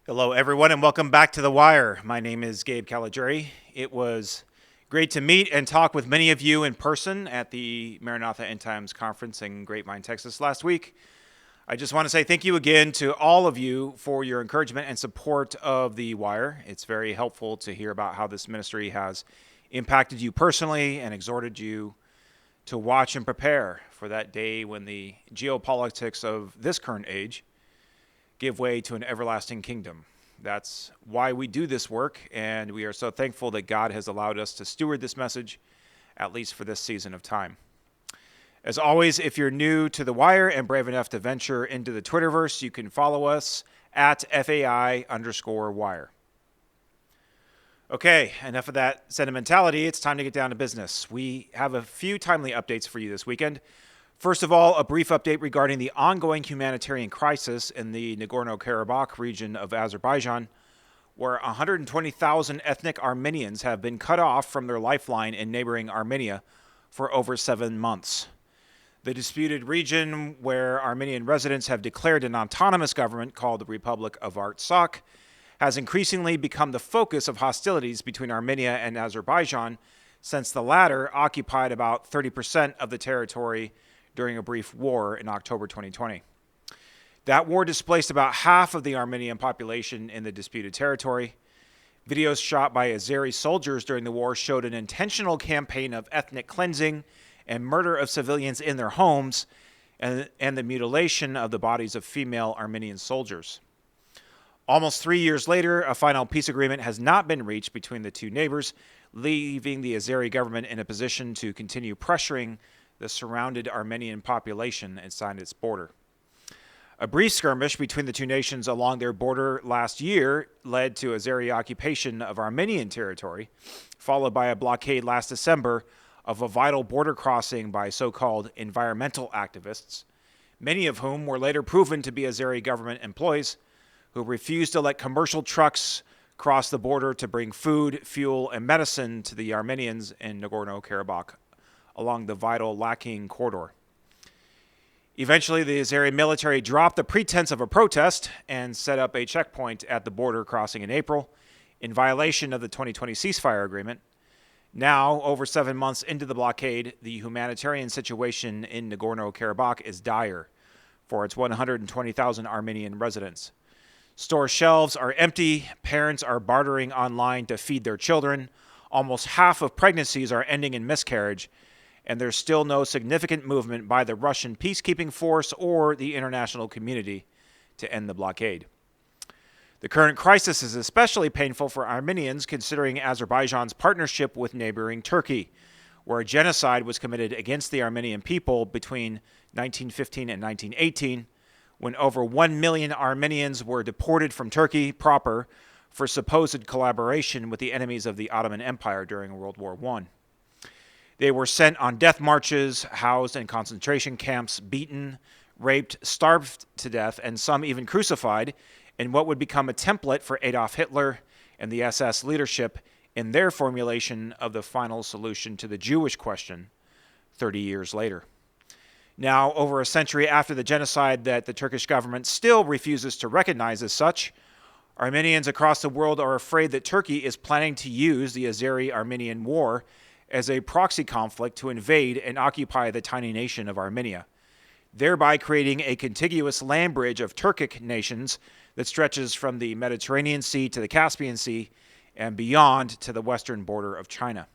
Hello, everyone, and welcome back to The Wire. My name is Gabe. It was great to meet and talk with many of you in person at the Maranatha End Times Conference in Grapevine, Texas last week. I just want to say thank you again to all of you for your encouragement and support of The Wire. It's very helpful to hear about how this ministry has impacted you personally and exhorted you to watch and prepare for that day when the geopolitics of this current age give way to an everlasting kingdom. That's why we do this work, and we are so thankful that God has allowed us to steward this message, at least for this season of time. As always, if you're new to The Wire and brave enough to venture into the Twitterverse, you can follow us at FAI_wire. Okay, enough of that sentimentality. It's time to get down to business. We have a few timely updates for you this weekend. First of all, a brief update regarding the ongoing humanitarian crisis in the Nagorno-Karabakh region of Azerbaijan, where 120,000 ethnic Armenians have been cut off from their lifeline in neighboring Armenia for over 7 months. The disputed region, where Armenian residents have declared an autonomous government called the Republic of Artsakh, has increasingly become the focus of hostilities between Armenia and Azerbaijan, since the latter occupied about 30% of the territory during a brief war in October 2020. That war displaced about half of the Armenian population in the disputed territory. Videos shot by Azeri soldiers during the war showed an intentional campaign of ethnic cleansing and murder of civilians in their homes and the mutilation of the bodies of female Armenian soldiers. Almost 3 years later, a final peace agreement has not been reached between the two neighbors, leaving the Azeri government in a position to continue pressuring the surrounded Armenian population inside its border. A brief skirmish between the two nations along their border last year led to Azeri occupation of Armenian territory, followed by a blockade last December of a vital border crossing by so-called environmental activists, many of whom were later proven to be Azeri government employees who refused to let commercial trucks cross the border to bring food, fuel, and medicine to the Armenians in Nagorno-Karabakh along the vital Lakin corridor. Eventually, the Azeri military dropped the pretense of a protest and set up a checkpoint at the border crossing in April, in violation of the 2020 ceasefire agreement. Now, over 7 months into the blockade, the humanitarian situation in Nagorno-Karabakh is dire for its 120,000 Armenian residents. Store shelves are empty, parents are bartering online to feed their children, almost half of pregnancies are ending in miscarriage, and there's still no significant movement by the Russian peacekeeping force or the international community to end the blockade. The current crisis is especially painful for Armenians considering Azerbaijan's partnership with neighboring Turkey, where a genocide was committed against the Armenian people between 1915 and 1918, when over 1 million Armenians were deported from Turkey proper for supposed collaboration with the enemies of the Ottoman Empire during World War I. They were sent on death marches, housed in concentration camps, beaten, raped, starved to death, and some even crucified in what would become a template for Adolf Hitler and the SS leadership in their formulation of the final solution to the Jewish question 30 years later. Now, over a century after the genocide that the Turkish government still refuses to recognize as such, Armenians across the world are afraid that Turkey is planning to use the Azeri-Armenian war as a proxy conflict to invade and occupy the tiny nation of Armenia, thereby creating a contiguous land bridge of Turkic nations that stretches from the Mediterranean Sea to the Caspian Sea and beyond to the western border of China.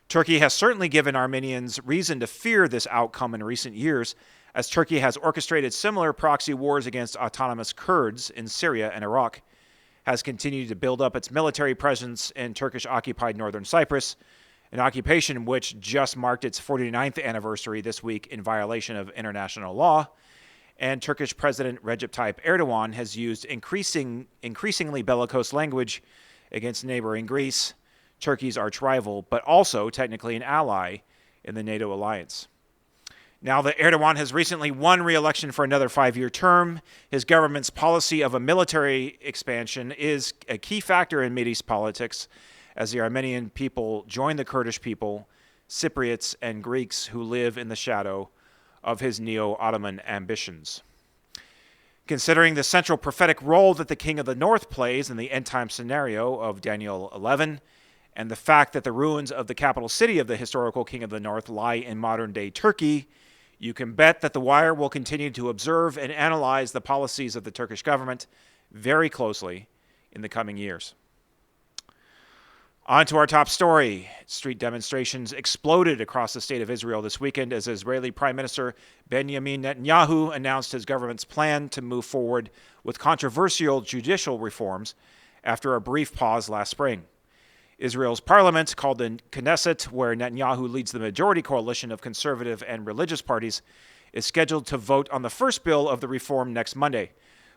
Turkey has certainly given Armenians reason to fear this outcome in recent years, as Turkey has orchestrated similar proxy wars against autonomous Kurds in Syria and Iraq, has continued to build up its military presence in Turkish-occupied northern Cyprus, an occupation which just marked its 49th anniversary this week in violation of international law, and Turkish President Recep Tayyip Erdogan has used increasingly bellicose language against neighboring Greece, Turkey's arch-rival, but also technically an ally in the NATO alliance. Now that Erdogan has recently won re-election for another 5-year term, his government's policy of a military expansion is a key factor in Mideast politics as the Armenian people join the Kurdish people, Cypriots, and Greeks who live in the shadow of his neo-Ottoman ambitions. Considering the central prophetic role that the King of the North plays in the end-time scenario of Daniel 11, and the fact that the ruins of the capital city of the historical King of the North lie in modern-day Turkey, you can bet that The Wire will continue to observe and analyze the policies of the Turkish government very closely in the coming years. On to our top story. Street demonstrations exploded across the state of Israel this weekend as Israeli Prime Minister Benjamin Netanyahu announced his government's plan to move forward with controversial judicial reforms after a brief pause last spring. Israel's parliament, called the Knesset, where Netanyahu leads the majority coalition of conservative and religious parties, is scheduled to vote on the first bill of the reform next Monday,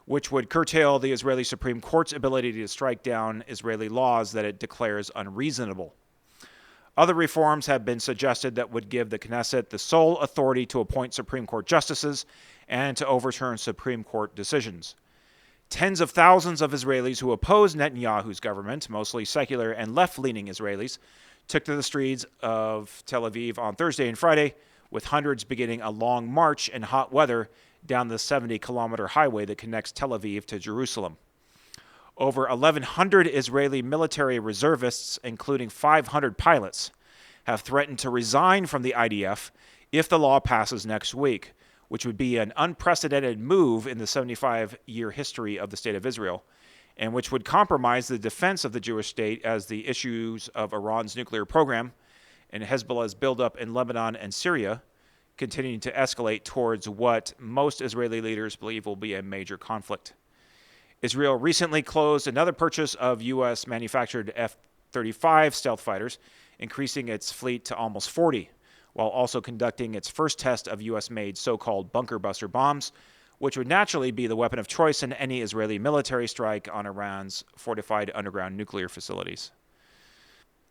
which would curtail the Israeli Supreme Court's ability to strike down Israeli laws that it declares unreasonable. Other reforms have been suggested that would give the Knesset the sole authority to appoint Supreme Court justices and to overturn Supreme Court decisions. Tens of thousands of Israelis who oppose Netanyahu's government, mostly secular and left-leaning Israelis, took to the streets of Tel Aviv on Thursday and Friday, with hundreds beginning a long march in hot weather down the 70-kilometer highway that connects Tel Aviv to Jerusalem. Over 1,100 Israeli military reservists, including 500 pilots, have threatened to resign from the IDF if the law passes next week, which would be an unprecedented move in the 75-year history of the State of Israel, and which would compromise the defense of the Jewish state as the issues of Iran's nuclear program and Hezbollah's buildup in Lebanon and Syria continuing to escalate towards what most Israeli leaders believe will be a major conflict. Israel recently closed another purchase of U.S.-manufactured F-35 stealth fighters, increasing its fleet to almost 40, while also conducting its first test of U.S.-made so-called bunker buster bombs, which would naturally be the weapon of choice in any Israeli military strike on Iran's fortified underground nuclear facilities.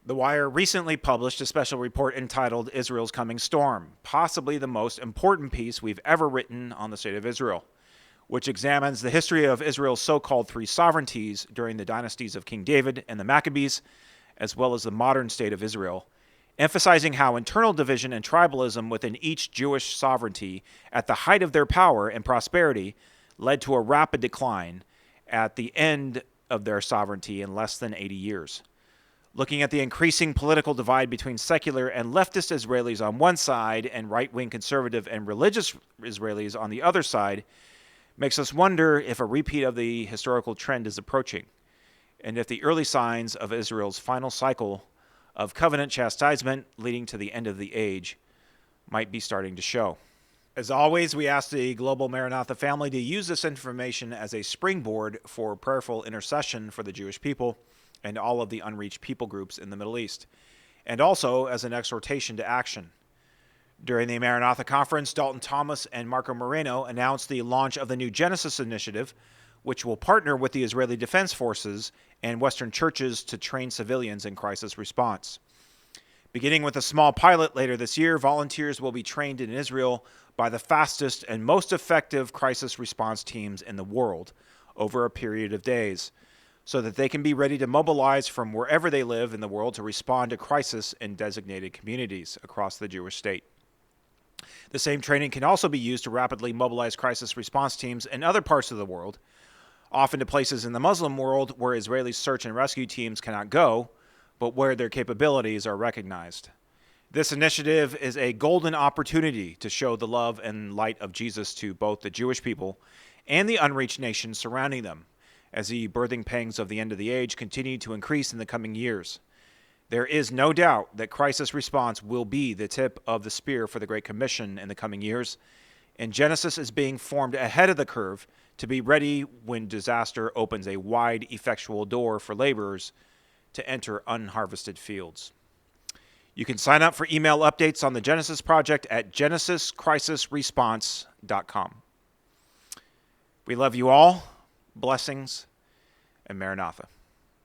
The Wire recently published a special report entitled Israel's Coming Storm, possibly the most important piece we've ever written on the State of Israel, which examines the history of Israel's so-called three sovereignties during the dynasties of King David and the Maccabees, as well as the modern state of Israel, emphasizing how internal division and tribalism within each Jewish sovereignty at the height of their power and prosperity led to a rapid decline at the end of their sovereignty in less than 80 years. Looking at the increasing political divide between secular and leftist Israelis on one side and right-wing conservative and religious Israelis on the other side makes us wonder if a repeat of the historical trend is approaching, and if the early signs of Israel's final cycle of covenant chastisement leading to the end of the age might be starting to show. As always, we ask the Global Maranatha family to use this information as a springboard for prayerful intercession for the Jewish people and all of the unreached people groups in the Middle East, and also as an exhortation to action. During the Maranatha Conference, Dalton Thomas and Marco Moreno announced the launch of the new Genesis initiative, which will partner with the Israeli Defense Forces and Western churches to train civilians in crisis response. Beginning with a small pilot later this year, volunteers will be trained in Israel by the fastest and most effective crisis response teams in the world over a period of days, so that they can be ready to mobilize from wherever they live in the world to respond to crisis in designated communities across the Jewish state. The same training can also be used to rapidly mobilize crisis response teams in other parts of the world, often to places in the Muslim world where Israeli search and rescue teams cannot go, but where their capabilities are recognized. This initiative is a golden opportunity to show the love and light of Jesus to both the Jewish people and the unreached nations surrounding them, as the birthing pangs of the end of the age continue to increase in the coming years. There is no doubt that crisis response will be the tip of the spear for the Great Commission in the coming years, and Genesis is being formed ahead of the curve to be ready when disaster opens a wide, effectual door for laborers to enter unharvested fields. You can sign up for email updates on the Genesis Project at genesiscrisisresponse.com. We love you all. Blessings and Maranatha.